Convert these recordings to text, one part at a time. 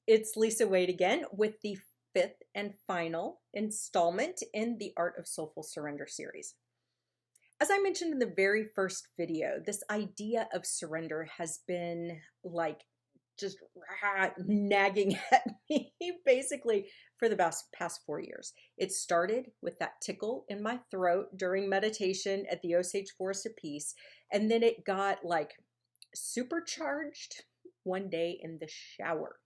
It's Lisa Wade again with the fifth and final installment in the Art of Soulful Surrender series. As I mentioned in the very first video, this idea of surrender has been like just nagging at me basically for the past 4 years. It started with that tickle in my throat during meditation at the Osage Forest of Peace, and then it got like supercharged one day in the shower.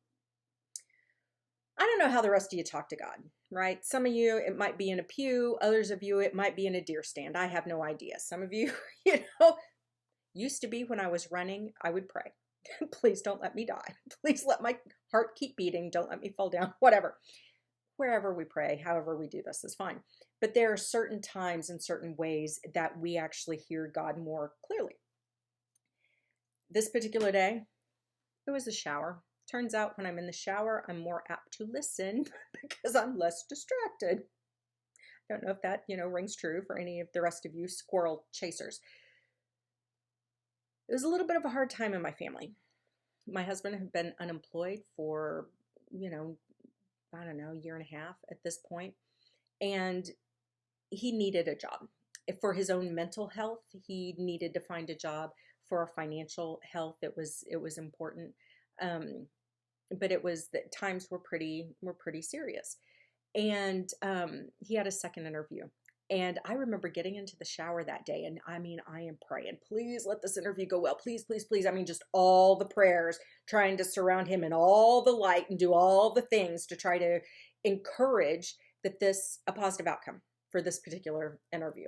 I don't know how the rest of you talk to God, right? Some of you, it might be in a pew. Others of you, it might be in a deer stand. I have no idea. Some of you, used to be when I was running, I would pray. Please don't let me die. Please let my heart keep beating. Don't let me fall down, whatever. Wherever we pray, however we do this is fine. But there are certain times and certain ways that we actually hear God more clearly. This particular day, it was a shower. Turns out when I'm in the shower, I'm more apt to listen because I'm less distracted. I don't know if that, rings true for any of the rest of you squirrel chasers. It was a little bit of a hard time in my family. My husband had been unemployed for, I don't know, a year and a half at this point, and he needed a job. For his own mental health, he needed to find a job. For our financial health, it was important. But it was that times were pretty serious. And he had a second interview. And I remember getting into the shower that day, and I am praying, please let this interview go well. Please, please, please. Just all the prayers, trying to surround him in all the light and do all the things to try to encourage that a positive outcome for this particular interview.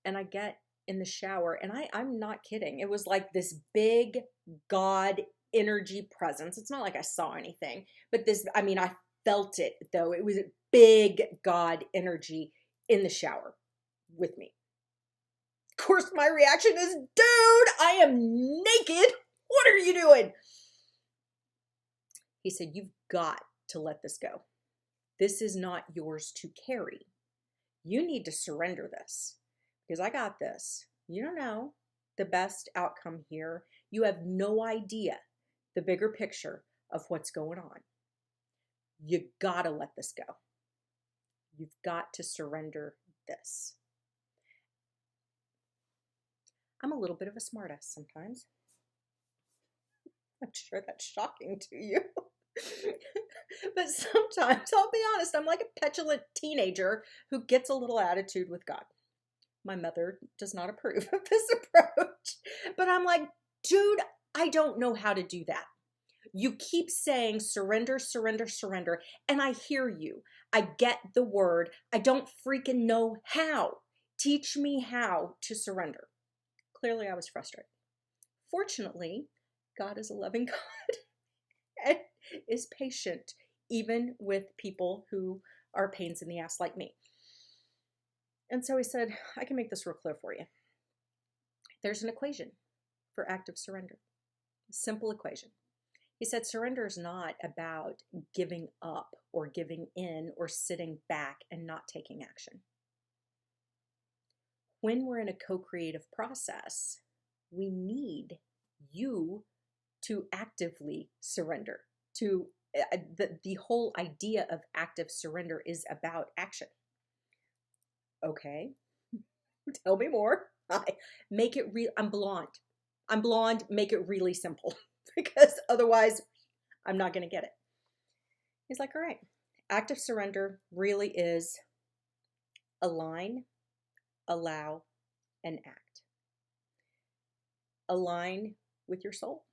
And I get in the shower, and I'm not kidding. It was like this big God energy presence. It's not like I saw anything, but I felt it though. It was a big God energy in the shower with me. Of course, my reaction is, dude, I am naked. What are you doing? He said, you've got to let this go. This is not yours to carry. You need to surrender this. Because I got this. You don't know the best outcome here. You have no idea the bigger picture of what's going on. You gotta let this go. You've got to surrender this. I'm a little bit of a smartass sometimes. I'm sure that's shocking to you. But sometimes, I'll be honest, I'm like a petulant teenager who gets a little attitude with God. My mother does not approve of this approach. But I'm like, dude, I don't know how to do that. You keep saying surrender, surrender, surrender, and I hear you. I get the word. I don't freaking know how. Teach me how to surrender. Clearly, I was frustrated. Fortunately, God is a loving God and is patient, even with people who are pains in the ass like me. And so he said, I can make this real clear for you. There's an equation for active surrender. A simple equation. He said, surrender is not about giving up or giving in or sitting back and not taking action. When we're in a co-creative process, we need you to actively surrender. The whole idea of active surrender is about action. Okay, tell me more. Make it real. I'm blonde. Make it really simple because otherwise I'm not going to get it. He's like, all right, active surrender really is align, allow, and act. Align with your soul.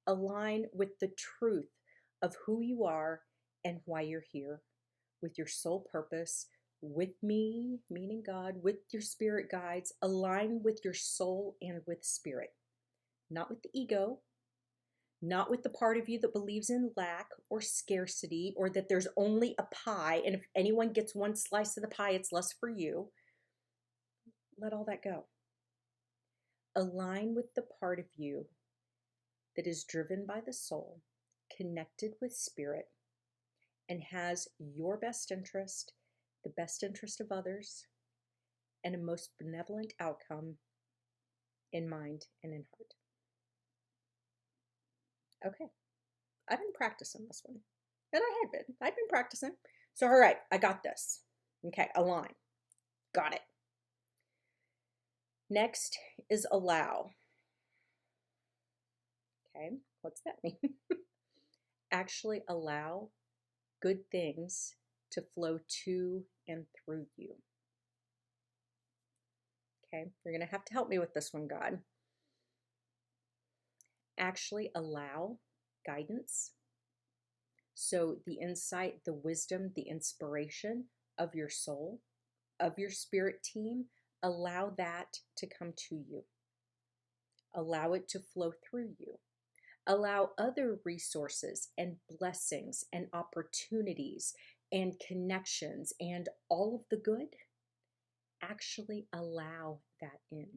Align with the truth of who you are and why you're here, with your soul purpose, with me, meaning God, with your spirit guides. Align with your soul and with spirit, not with the ego, not with the part of you that believes in lack or scarcity or that there's only a pie, and if anyone gets one slice of the pie, it's less for you. Let all that go. Align with the part of you that is driven by the soul, connected with spirit, and has your best interest, the best interest of others, and a most benevolent outcome in mind and in heart. Okay, I've been practicing this one. And I'd been practicing. So, all right, I got this. Okay, align. Got it. Next is allow. Okay, what's that mean? Actually allow good things to flow to and through you. Okay, you're going to have to help me with this one, God. Actually allow guidance. So the insight, the wisdom, the inspiration of your soul, of your spirit team, allow that to come to you. Allow it to flow through you. Allow other resources and blessings and opportunities and connections and all of the good. Actually allow that in.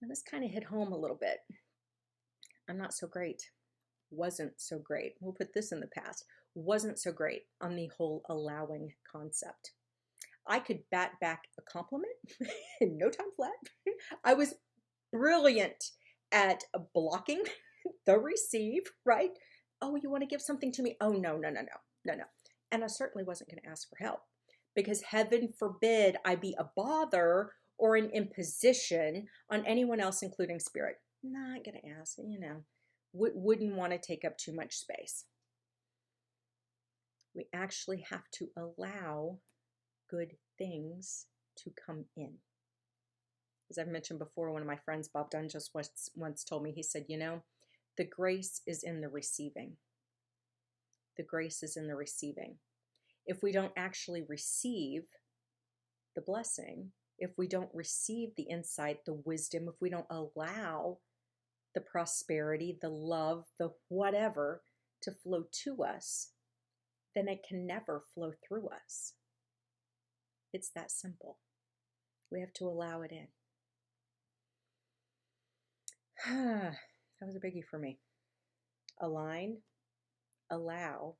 Now this kind of hit home a little bit. I'm not so great. Wasn't so great. We'll put this in the past. Wasn't so great on the whole allowing concept. I could bat back a compliment in no time flat. I was brilliant at blocking the receive, right? Oh, you want to give something to me? Oh, no. And I certainly wasn't going to ask for help because heaven forbid I be a bother or an imposition on anyone else, including spirit. Not going to ask, wouldn't want to take up too much space. We actually have to allow good things to come in. As I've mentioned before, one of my friends, Bob Dunn, just once told me, he said, the grace is in the receiving. The grace is in the receiving. If we don't actually receive the blessing, if we don't receive the insight, the wisdom, if we don't allow the prosperity, the love, the whatever to flow to us, then it can never flow through us. It's that simple. We have to allow it in. That was a biggie for me. Align, allow,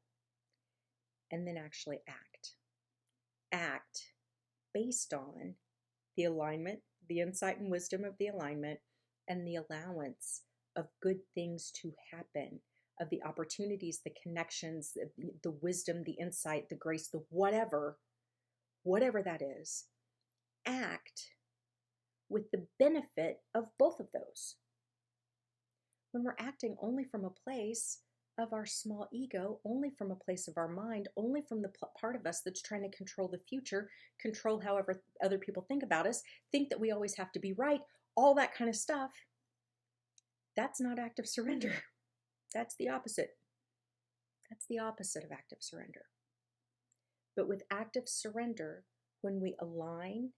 and then actually act. Act based on the alignment, the insight and wisdom of the alignment, and the allowance of good things to happen, of the opportunities, the connections, the wisdom, the insight, the grace, the whatever that is. Act with the benefit of both of those. When we're acting only from a place of our small ego, only from a place of our mind, only from the part of us that's trying to control the future, control however other people think about us, think that we always have to be right, all that kind of stuff, that's not active surrender. That's the opposite. That's the opposite of active surrender. But with active surrender, when we align,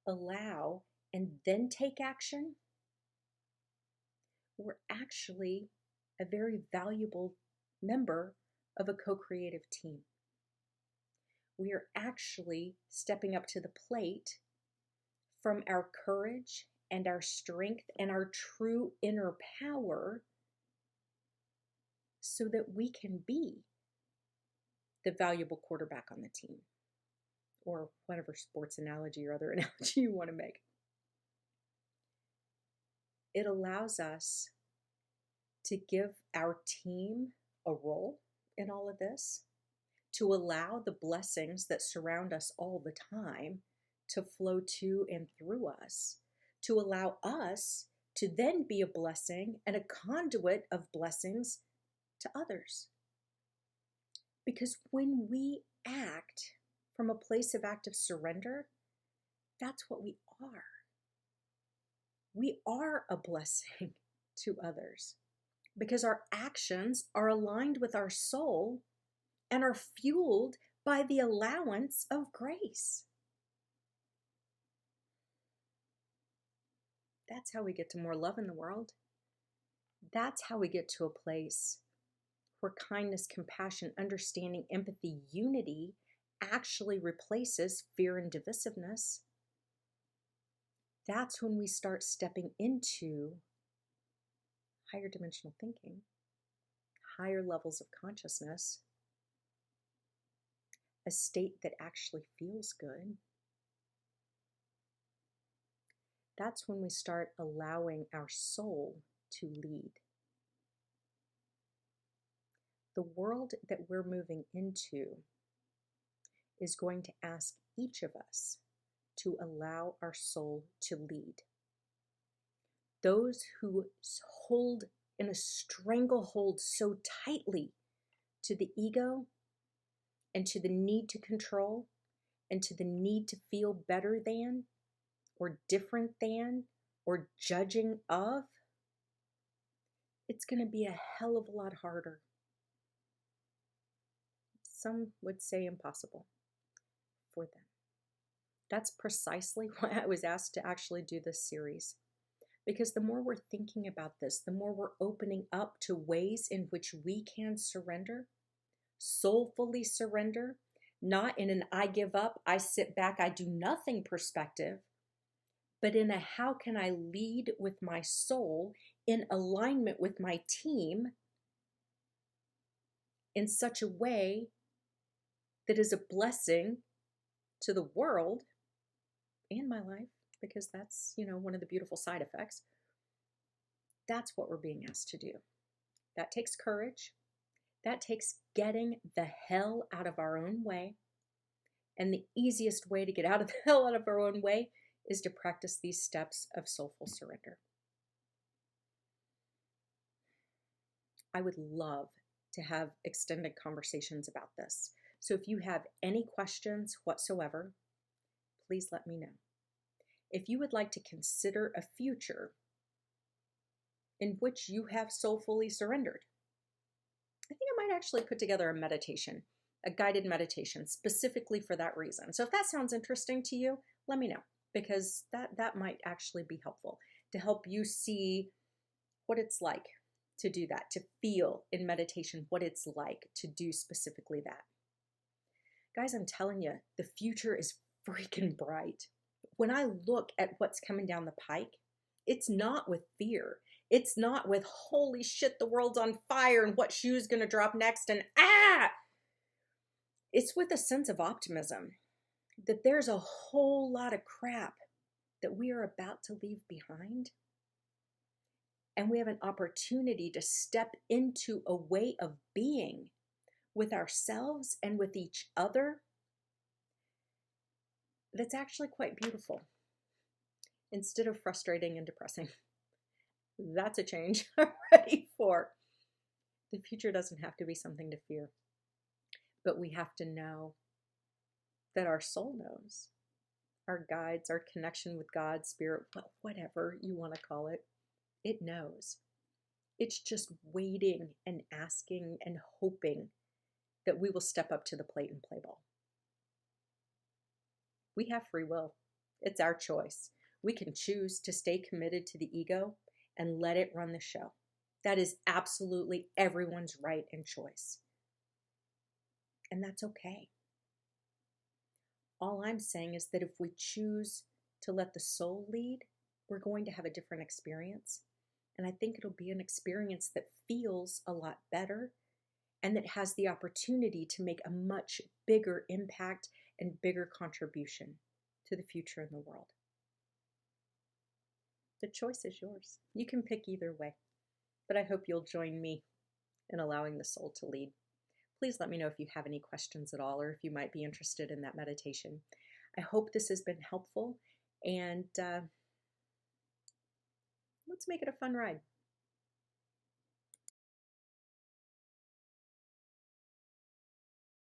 allow, and then take action, we're actually a very valuable member of a co-creative team. We are actually stepping up to the plate from our courage and our strength and our true inner power so that we can be the valuable quarterback on the team, or whatever sports analogy or other analogy you want to make. It allows us to give our team a role in all of this, to allow the blessings that surround us all the time to flow to and through us, to allow us to then be a blessing and a conduit of blessings to others. Because when we act from a place of active surrender, that's what we are. We are a blessing to others because our actions are aligned with our soul and are fueled by the allowance of grace. That's how we get to more love in the world. That's how we get to a place where kindness, compassion, understanding, empathy, unity actually replaces fear and divisiveness. That's when we start stepping into higher dimensional thinking, higher levels of consciousness, a state that actually feels good. That's when we start allowing our soul to lead. the world that we're moving into is going to ask each of us to allow our soul to lead. Those who hold in a stranglehold so tightly to the ego and to the need to control and to the need to feel better than or different than or judging of, it's going to be a hell of a lot harder. Some would say impossible for them. That's precisely why I was asked to actually do this series. Because the more we're thinking about this, the more we're opening up to ways in which we can surrender, soulfully surrender, not in an I give up, I sit back, I do nothing perspective, but in a how can I lead with my soul in alignment with my team in such a way that is a blessing to the world and my life, because that's, one of the beautiful side effects. That's what we're being asked to do. That takes courage. That takes getting the hell out of our own way. And the easiest way to get out of the hell out of our own way is to practice these steps of soulful surrender. I would love to have extended conversations about this. So if you have any questions whatsoever, please let me know. If you would like to consider a future in which you have soulfully surrendered, I think I might actually put together a meditation, a guided meditation specifically for that reason. So if that sounds interesting to you, let me know, because that might actually be helpful to help you see what it's like to do that, to feel in meditation what it's like to do specifically that. Guys, I'm telling you, the future is freaking bright. When I look at what's coming down the pike, it's not with fear. It's not with, holy shit, the world's on fire and what shoe's gonna drop next and It's with a sense of optimism that there's a whole lot of crap that we are about to leave behind. And we have an opportunity to step into a way of being with ourselves and with each other that's actually quite beautiful, instead of frustrating and depressing. That's a change I'm ready for. The future doesn't have to be something to fear, but we have to know that our soul knows, our guides, our connection with God, spirit, whatever you want to call it, it knows. It's just waiting and asking and hoping that we will step up to the plate and play ball. We have free will. It's our choice. We can choose to stay committed to the ego and let it run the show. That is absolutely everyone's right and choice. And that's okay. All I'm saying is that if we choose to let the soul lead, we're going to have a different experience. And I think it'll be an experience that feels a lot better and that has the opportunity to make a much bigger impact and bigger contribution to the future in the world. The choice is yours. You can pick either way, but I hope you'll join me in allowing the soul to lead. Please let me know if you have any questions at all, or if you might be interested in that meditation. I hope this has been helpful, and let's make it a fun ride.